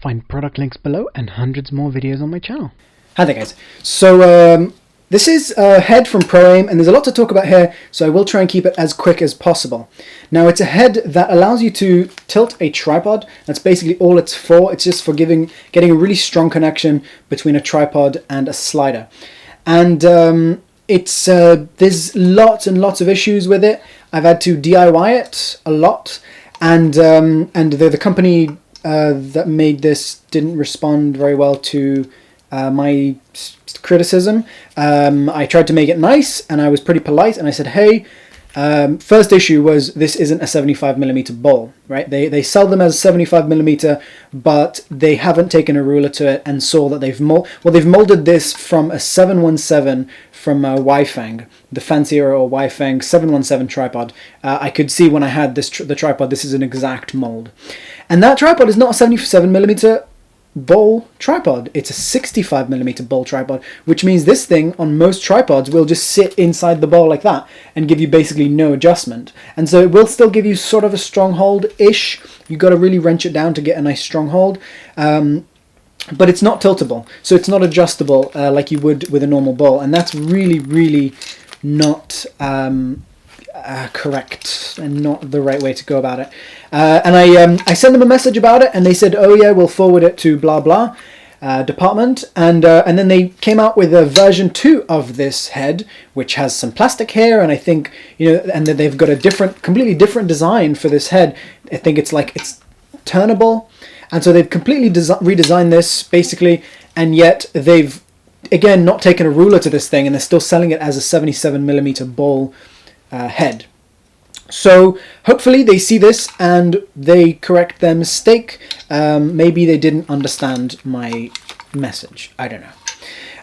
Find product links below and hundreds more videos on my channel. Hi there guys. So this is a head from Proaim, and there's a lot to talk about here, so I will try and keep it as quick as possible. Now it's a head that allows you to tilt a tripod. That's basically all it's for. It's just for getting a really strong connection between a tripod and a slider. And there's lots and lots of issues with it. I've had to DIY it a lot, and the company that made this didn't respond very well to my criticism. I tried to make it nice, and I was pretty polite, and I said, hey, first issue was this isn't a 75mm bowl, right? They sell them as 75mm, but they haven't taken a ruler to it and saw that they've molded this from a 717 from Weifang, the fancier or Weifang 717 tripod. I could see when I had the tripod, this is an exact mold. And that tripod is not a 77mm bowl tripod, it's a 65mm bowl tripod, which means this thing on most tripods will just sit inside the bowl like that and give you basically no adjustment. And so it will still give you sort of a stronghold-ish. You've got to really wrench it down to get a nice stronghold. But it's not tiltable, so it's not adjustable like you would with a normal bowl, and that's really, really not correct and not the right way to go about it. And I sent them a message about it, and they said, oh yeah, we'll forward it to blah blah department, and then they came out with a version 2 of this head, which has some plastic here, and I think, you know, and then they've got a completely different design for this head. I think it's turnable, and so they've completely redesigned this basically, and yet they've again not taken a ruler to this thing, and they're still selling it as a 77mm bowl head. So hopefully they see this and they correct their mistake. Maybe they didn't understand my message. I don't know.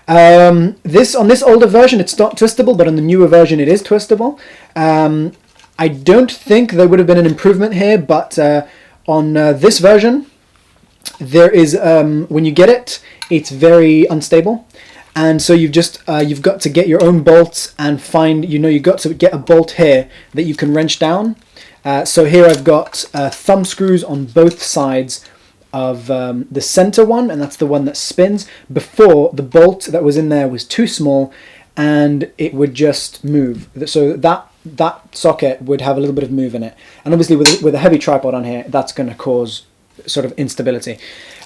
On this older version it's not twistable, but on the newer version it is twistable. I don't think there would have been an improvement here, but on this version there is when you get it, it's very unstable. And so you've got to get your own bolts and you've got to get a bolt here that you can wrench down. So here I've got thumb screws on both sides of the center one, and that's the one that spins. Before, the bolt that was in there was too small and it would just move. So that socket would have a little bit of move in it. And obviously with a heavy tripod on here, that's going to cause sort of instability.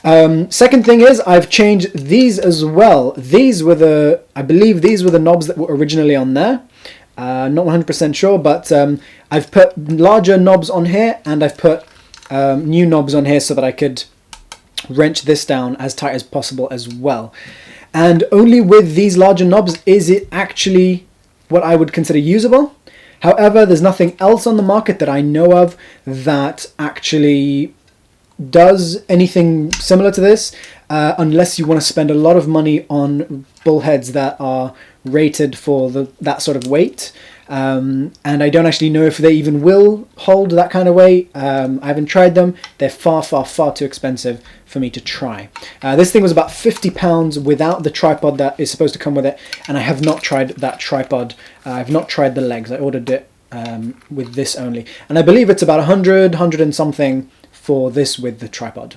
Second thing is I've changed these as well. I believe these were the knobs that were originally on there. Not 100% sure, but I've put larger knobs on here, and I've put new knobs on here so that I could wrench this down as tight as possible as well. And only with these larger knobs is it actually what I would consider usable. However, there's nothing else on the market that I know of that actually does anything similar to this, unless you want to spend a lot of money on bullheads that are rated for that sort of weight. And I don't actually know if they even will hold that kind of weight. I haven't tried them. They're far, far, far too expensive for me to try. This thing was about £50 without the tripod that is supposed to come with it, and I have not tried that tripod. I've not tried the legs. I ordered it with this only, and I believe it's about 100 and something for this with the tripod.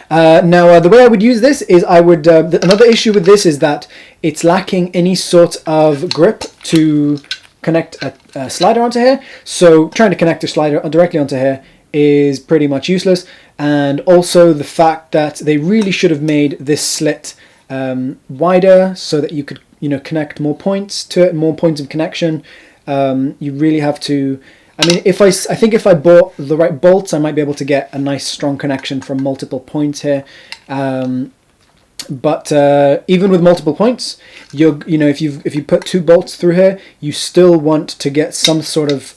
Now the way I would use this is another issue with this is that it's lacking any sort of grip to connect a slider onto here, so trying to connect a slider directly onto here is pretty much useless. And also the fact that they really should have made this slit wider so that you could, you know, connect more points to it, more points of connection. You really have to, I mean, I think if I bought the right bolts, I might be able to get a nice strong connection from multiple points here. But even with multiple points, you know, if you put 2 bolts through here, you still want to get some sort of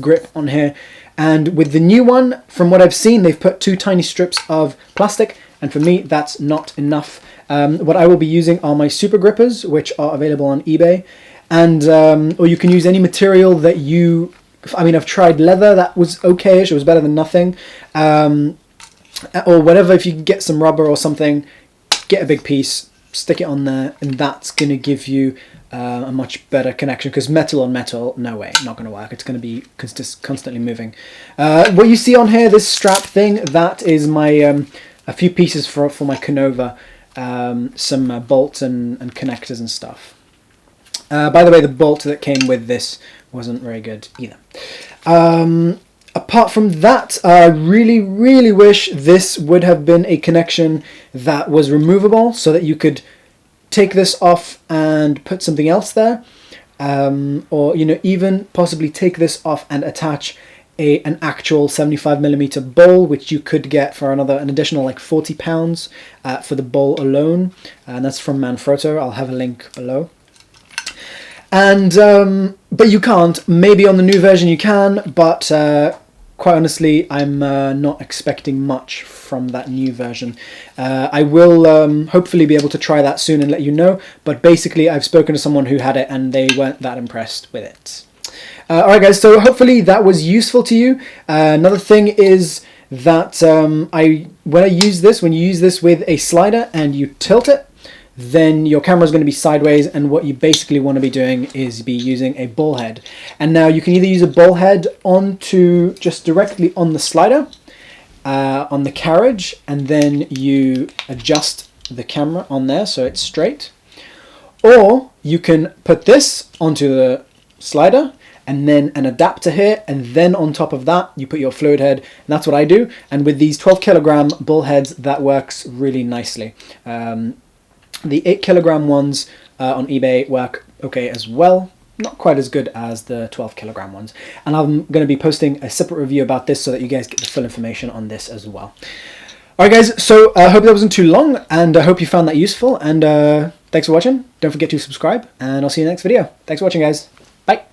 grip on here. And with the new one, from what I've seen, they've put 2 tiny strips of plastic, and for me, that's not enough. What I will be using are my super grippers, which are available on eBay, and or you can use any material that you. I mean, I've tried leather, that was okay-ish, it was better than nothing. Or whatever, if you can get some rubber or something, get a big piece, stick it on there, and that's going to give you a much better connection, because metal on metal, no way, not going to work. It's going to be constantly moving. What you see on here, this strap thing, that is my a few pieces for my Canova, some bolts and connectors and stuff. By the way, the bolt that came with this wasn't very good either. Apart from that, I really, really wish this would have been a connection that was removable so that you could take this off and put something else there. Or, you know, even possibly take this off and attach an actual 75mm bowl, which you could get for an additional like £40 for the bowl alone. And that's from Manfrotto. I'll have a link below. And but you can't. Maybe on the new version you can, but quite honestly, I'm not expecting much from that new version. I will hopefully be able to try that soon and let you know, but basically I've spoken to someone who had it and they weren't that impressed with it. Alright guys, so hopefully that was useful to you. Another thing is that when you use this with a slider and you tilt it, then your camera is going to be sideways, and what you basically want to be doing is be using a ball head. And now you can either use a ball head onto just directly on the slider, on the carriage, and then you adjust the camera on there so it's straight, or you can put this onto the slider and then an adapter here, and then on top of that you put your fluid head, and that's what I do. And with these 12kg ball heads, that works really nicely. The 8kg ones on eBay work okay as well. Not quite as good as the 12kg ones. And I'm going to be posting a separate review about this so that you guys get the full information on this as well. Alright guys, so I hope that wasn't too long, and I hope you found that useful. And thanks for watching. Don't forget to subscribe, and I'll see you in the next video. Thanks for watching, guys. Bye.